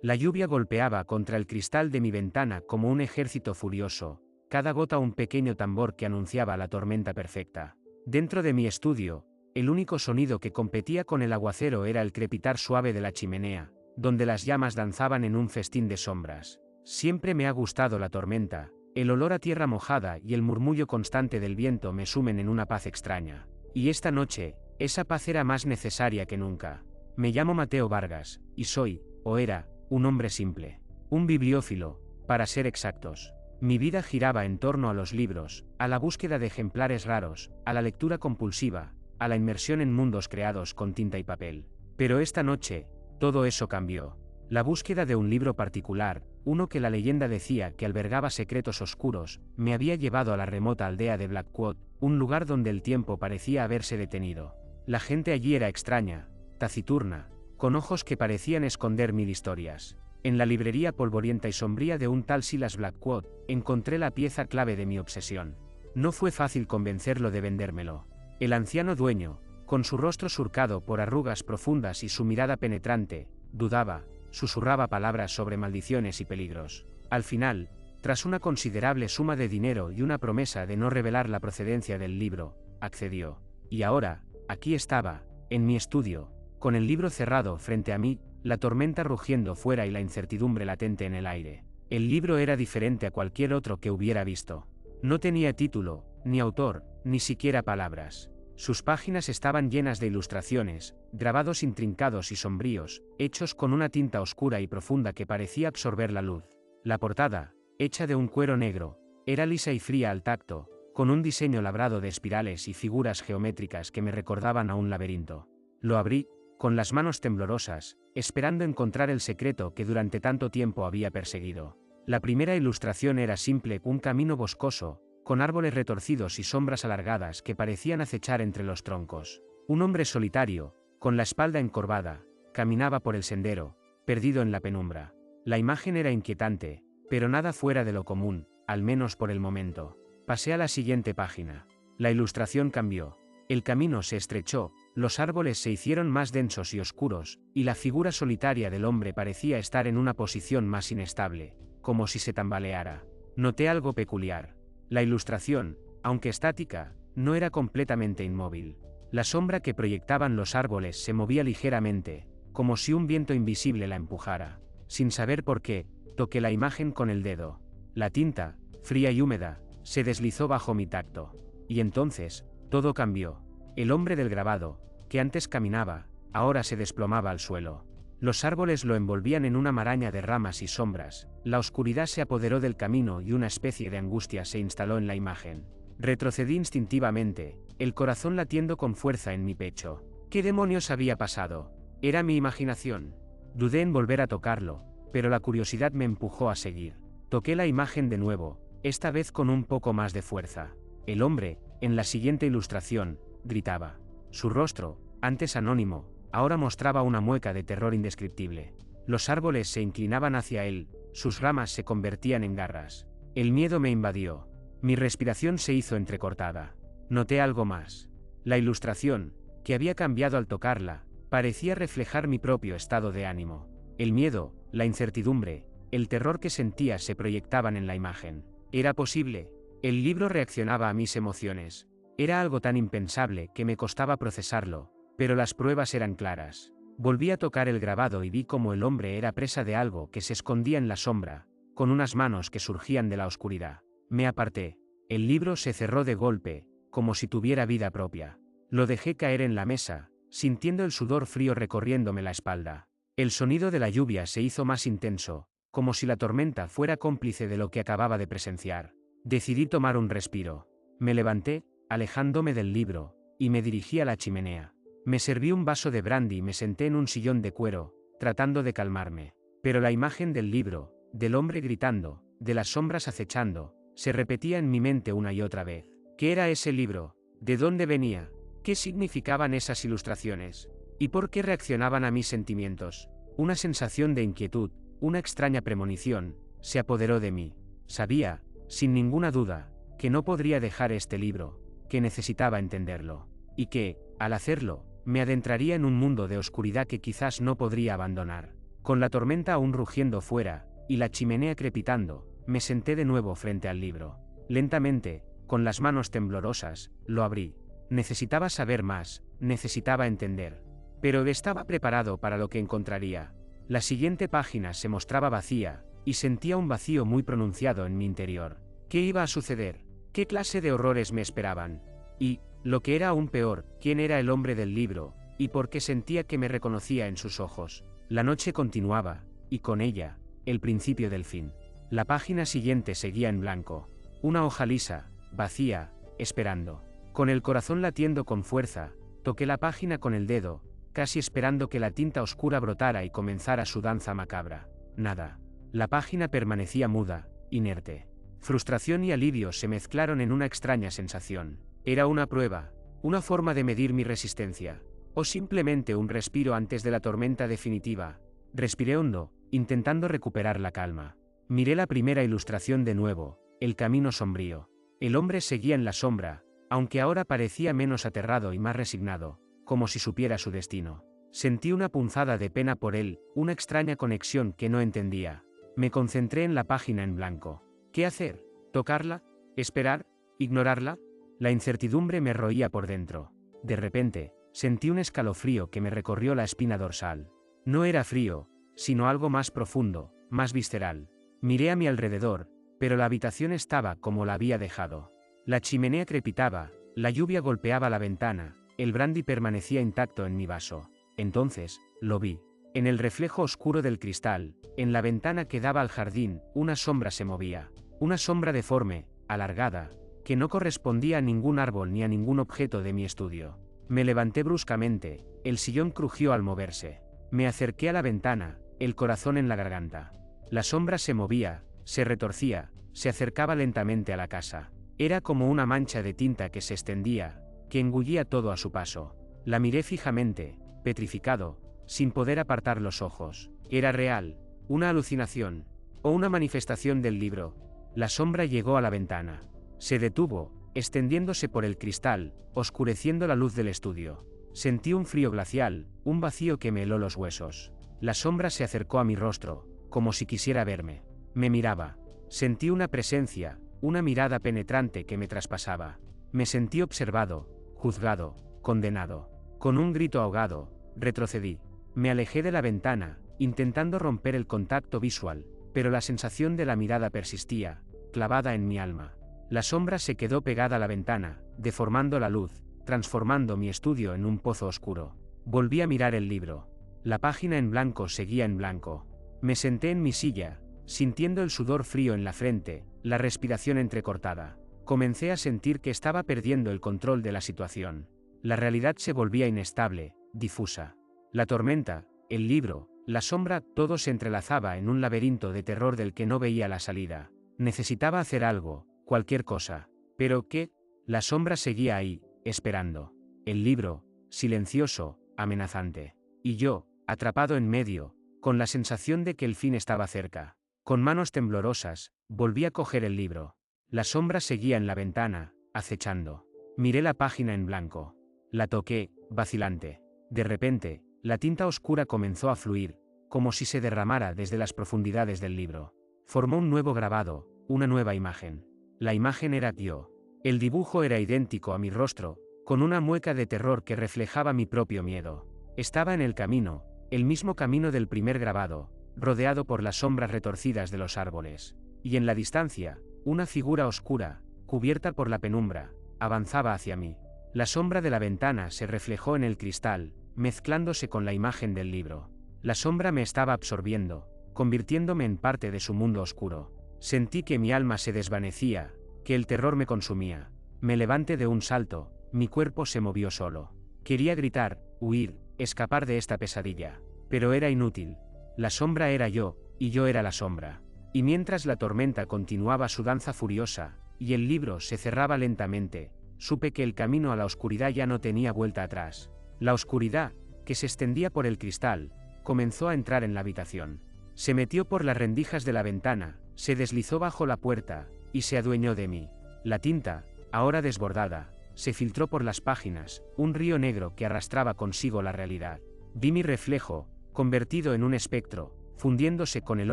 La lluvia golpeaba contra el cristal de mi ventana como un ejército furioso, cada gota un pequeño tambor que anunciaba la tormenta perfecta. Dentro de mi estudio, el único sonido que competía con el aguacero era el crepitar suave de la chimenea, donde las llamas danzaban en un festín de sombras. Siempre me ha gustado la tormenta, el olor a tierra mojada y el murmullo constante del viento me sumen en una paz extraña. Y esta noche, esa paz era más necesaria que nunca. Me llamo Mateo Vargas, y soy, o era, un hombre simple. Un bibliófilo, para ser exactos. Mi vida giraba en torno a los libros, a la búsqueda de ejemplares raros, a la lectura compulsiva, a la inmersión en mundos creados con tinta y papel. Pero esta noche, todo eso cambió. La búsqueda de un libro particular, uno que la leyenda decía que albergaba secretos oscuros, me había llevado a la remota aldea de Blackwood, un lugar donde el tiempo parecía haberse detenido. La gente allí era extraña, taciturna, con ojos que parecían esconder mil historias. En la librería polvorienta y sombría de un tal Silas Blackwood, encontré la pieza clave de mi obsesión. No fue fácil convencerlo de vendérmelo. El anciano dueño, con su rostro surcado por arrugas profundas y su mirada penetrante, dudaba, susurraba palabras sobre maldiciones y peligros. Al final, tras una considerable suma de dinero y una promesa de no revelar la procedencia del libro, accedió. Y ahora, aquí estaba, en mi estudio, con el libro cerrado frente a mí, la tormenta rugiendo fuera y la incertidumbre latente en el aire. El libro era diferente a cualquier otro que hubiera visto. No tenía título, ni autor, ni siquiera palabras. Sus páginas estaban llenas de ilustraciones, grabados intrincados y sombríos, hechos con una tinta oscura y profunda que parecía absorber la luz. La portada, hecha de un cuero negro, era lisa y fría al tacto, con un diseño labrado de espirales y figuras geométricas que me recordaban a un laberinto. Lo abrí, con las manos temblorosas, esperando encontrar el secreto que durante tanto tiempo había perseguido. La primera ilustración era simple, un camino boscoso, con árboles retorcidos y sombras alargadas que parecían acechar entre los troncos. Un hombre solitario, con la espalda encorvada, caminaba por el sendero, perdido en la penumbra. La imagen era inquietante, pero nada fuera de lo común, al menos por el momento. Pasé a la siguiente página. La ilustración cambió. El camino se estrechó, los árboles se hicieron más densos y oscuros, y la figura solitaria del hombre parecía estar en una posición más inestable, como si se tambaleara. Noté algo peculiar. La ilustración, aunque estática, no era completamente inmóvil. La sombra que proyectaban los árboles se movía ligeramente, como si un viento invisible la empujara. Sin saber por qué, toqué la imagen con el dedo. La tinta, fría y húmeda, se deslizó bajo mi tacto. Y entonces, todo cambió. El hombre del grabado, que antes caminaba, ahora se desplomaba al suelo. Los árboles lo envolvían en una maraña de ramas y sombras, la oscuridad se apoderó del camino y una especie de angustia se instaló en la imagen. Retrocedí instintivamente, el corazón latiendo con fuerza en mi pecho. ¿Qué demonios había pasado? ¿Era mi imaginación? Dudé en volver a tocarlo, pero la curiosidad me empujó a seguir. Toqué la imagen de nuevo, esta vez con un poco más de fuerza. El hombre, en la siguiente ilustración, gritaba. Su rostro, antes anónimo, ahora mostraba una mueca de terror indescriptible. Los árboles se inclinaban hacia él, sus ramas se convertían en garras. El miedo me invadió. Mi respiración se hizo entrecortada. Noté algo más. La ilustración, que había cambiado al tocarla, parecía reflejar mi propio estado de ánimo. El miedo, la incertidumbre, el terror que sentía se proyectaban en la imagen. ¿Era posible? El libro reaccionaba a mis emociones. Era algo tan impensable que me costaba procesarlo, pero las pruebas eran claras. Volví a tocar el grabado y vi cómo el hombre era presa de algo que se escondía en la sombra, con unas manos que surgían de la oscuridad. Me aparté. El libro se cerró de golpe, como si tuviera vida propia. Lo dejé caer en la mesa, sintiendo el sudor frío recorriéndome la espalda. El sonido de la lluvia se hizo más intenso, como si la tormenta fuera cómplice de lo que acababa de presenciar. Decidí tomar un respiro. Me levanté, alejándome del libro, y me dirigí a la chimenea. Me serví un vaso de brandy y me senté en un sillón de cuero, tratando de calmarme. Pero la imagen del libro, del hombre gritando, de las sombras acechando, se repetía en mi mente una y otra vez. ¿Qué era ese libro? ¿De dónde venía? ¿Qué significaban esas ilustraciones? ¿Y por qué reaccionaban a mis sentimientos? Una sensación de inquietud, una extraña premonición, se apoderó de mí. Sabía, sin ninguna duda, que no podría dejar este libro, que necesitaba entenderlo. Y que, al hacerlo, me adentraría en un mundo de oscuridad que quizás no podría abandonar. Con la tormenta aún rugiendo fuera, y la chimenea crepitando, me senté de nuevo frente al libro. Lentamente, con las manos temblorosas, lo abrí. Necesitaba saber más, necesitaba entender. Pero estaba preparado para lo que encontraría. La siguiente página se mostraba vacía, y sentía un vacío muy pronunciado en mi interior. ¿Qué iba a suceder? ¿Qué clase de horrores me esperaban? Y, lo que era aún peor, ¿quién era el hombre del libro, y por qué sentía que me reconocía en sus ojos? La noche continuaba, y con ella, el principio del fin. La página siguiente seguía en blanco. Una hoja lisa, vacía, esperando. Con el corazón latiendo con fuerza, toqué la página con el dedo, casi esperando que la tinta oscura brotara y comenzara su danza macabra. Nada. La página permanecía muda, inerte. Frustración y alivio se mezclaron en una extraña sensación. Era una prueba, una forma de medir mi resistencia, o simplemente un respiro antes de la tormenta definitiva. Respiré hondo, intentando recuperar la calma. Miré la primera ilustración de nuevo, el camino sombrío. El hombre seguía en la sombra, aunque ahora parecía menos aterrado y más resignado, como si supiera su destino. Sentí una punzada de pena por él, una extraña conexión que no entendía. Me concentré en la página en blanco. ¿Qué hacer? ¿Tocarla? ¿Esperar? ¿Ignorarla? La incertidumbre me roía por dentro. De repente, sentí un escalofrío que me recorrió la espina dorsal. No era frío, sino algo más profundo, más visceral. Miré a mi alrededor, pero la habitación estaba como la había dejado. La chimenea crepitaba, la lluvia golpeaba la ventana, el brandy permanecía intacto en mi vaso. Entonces, lo vi. En el reflejo oscuro del cristal, en la ventana que daba al jardín, una sombra se movía. Una sombra deforme, alargada, que no correspondía a ningún árbol ni a ningún objeto de mi estudio. Me levanté bruscamente, el sillón crujió al moverse. Me acerqué a la ventana, el corazón en la garganta. La sombra se movía, se retorcía, se acercaba lentamente a la casa. Era como una mancha de tinta que se extendía, que engullía todo a su paso. La miré fijamente, petrificado, sin poder apartar los ojos. ¿Era real, una alucinación, o una manifestación del libro? La sombra llegó a la ventana. Se detuvo, extendiéndose por el cristal, oscureciendo la luz del estudio. Sentí un frío glacial, un vacío que me heló los huesos. La sombra se acercó a mi rostro, como si quisiera verme. Me miraba. Sentí una presencia, una mirada penetrante que me traspasaba. Me sentí observado, juzgado, condenado. Con un grito ahogado, retrocedí. Me alejé de la ventana, intentando romper el contacto visual, pero la sensación de la mirada persistía, clavada en mi alma. La sombra se quedó pegada a la ventana, deformando la luz, transformando mi estudio en un pozo oscuro. Volví a mirar el libro. La página en blanco seguía en blanco. Me senté en mi silla, sintiendo el sudor frío en la frente, la respiración entrecortada. Comencé a sentir que estaba perdiendo el control de la situación. La realidad se volvía inestable, difusa. La tormenta, el libro, la sombra, todo se entrelazaba en un laberinto de terror del que no veía la salida. Necesitaba hacer algo, cualquier cosa. ¿Pero qué? La sombra seguía ahí, esperando. El libro, silencioso, amenazante. Y yo, atrapado en medio, con la sensación de que el fin estaba cerca. Con manos temblorosas, volví a coger el libro. La sombra seguía en la ventana, acechando. Miré la página en blanco. La toqué, vacilante. De repente, la tinta oscura comenzó a fluir, como si se derramara desde las profundidades del libro. Formó un nuevo grabado, una nueva imagen. La imagen era yo. El dibujo era idéntico a mi rostro, con una mueca de terror que reflejaba mi propio miedo. Estaba en el camino, el mismo camino del primer grabado, rodeado por las sombras retorcidas de los árboles. Y en la distancia, una figura oscura, cubierta por la penumbra, avanzaba hacia mí. La sombra de la ventana se reflejó en el cristal, mezclándose con la imagen del libro. La sombra me estaba absorbiendo, convirtiéndome en parte de su mundo oscuro. Sentí que mi alma se desvanecía, que el terror me consumía. Me levanté de un salto, mi cuerpo se movió solo. Quería gritar, huir, escapar de esta pesadilla. Pero era inútil. La sombra era yo, y yo era la sombra. Y mientras la tormenta continuaba su danza furiosa, y el libro se cerraba lentamente, supe que el camino a la oscuridad ya no tenía vuelta atrás. La oscuridad, que se extendía por el cristal, comenzó a entrar en la habitación. Se metió por las rendijas de la ventana, se deslizó bajo la puerta, y se adueñó de mí. La tinta, ahora desbordada, se filtró por las páginas, un río negro que arrastraba consigo la realidad. Vi mi reflejo, convertido en un espectro, fundiéndose con el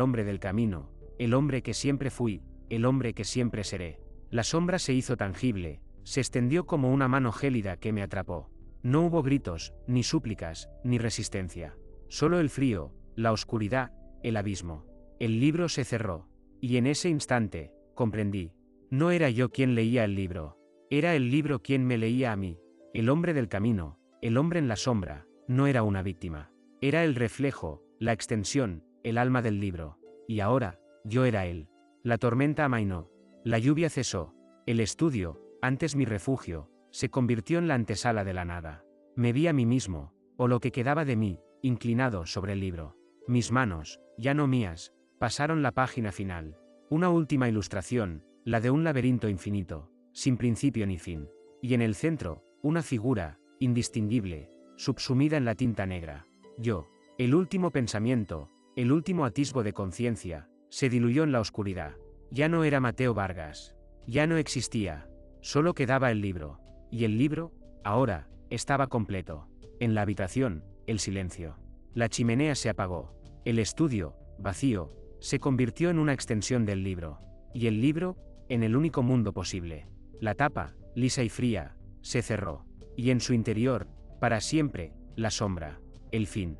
hombre del camino, el hombre que siempre fui, el hombre que siempre seré. La sombra se hizo tangible, se extendió como una mano gélida que me atrapó. No hubo gritos, ni súplicas, ni resistencia. Solo el frío, la oscuridad, el abismo. El libro se cerró. Y en ese instante, comprendí. No era yo quien leía el libro. Era el libro quien me leía a mí. El hombre del camino, el hombre en la sombra, no era una víctima. Era el reflejo, la extensión, el alma del libro. Y ahora, yo era él. La tormenta amainó. La lluvia cesó. El estudio, antes mi refugio, se convirtió en la antesala de la nada. Me vi a mí mismo, o lo que quedaba de mí, inclinado sobre el libro. Mis manos, ya no mías, pasaron la página final. Una última ilustración, la de un laberinto infinito, sin principio ni fin. Y en el centro, una figura, indistinguible, subsumida en la tinta negra. Yo, el último pensamiento, el último atisbo de conciencia, se diluyó en la oscuridad. Ya no era Mateo Vargas. Ya no existía. Solo quedaba el libro. Y el libro, ahora, estaba completo. En la habitación, el silencio. La chimenea se apagó. El estudio, vacío, se convirtió en una extensión del libro. Y el libro, en el único mundo posible. La tapa, lisa y fría, se cerró. Y en su interior, para siempre, la sombra. El fin.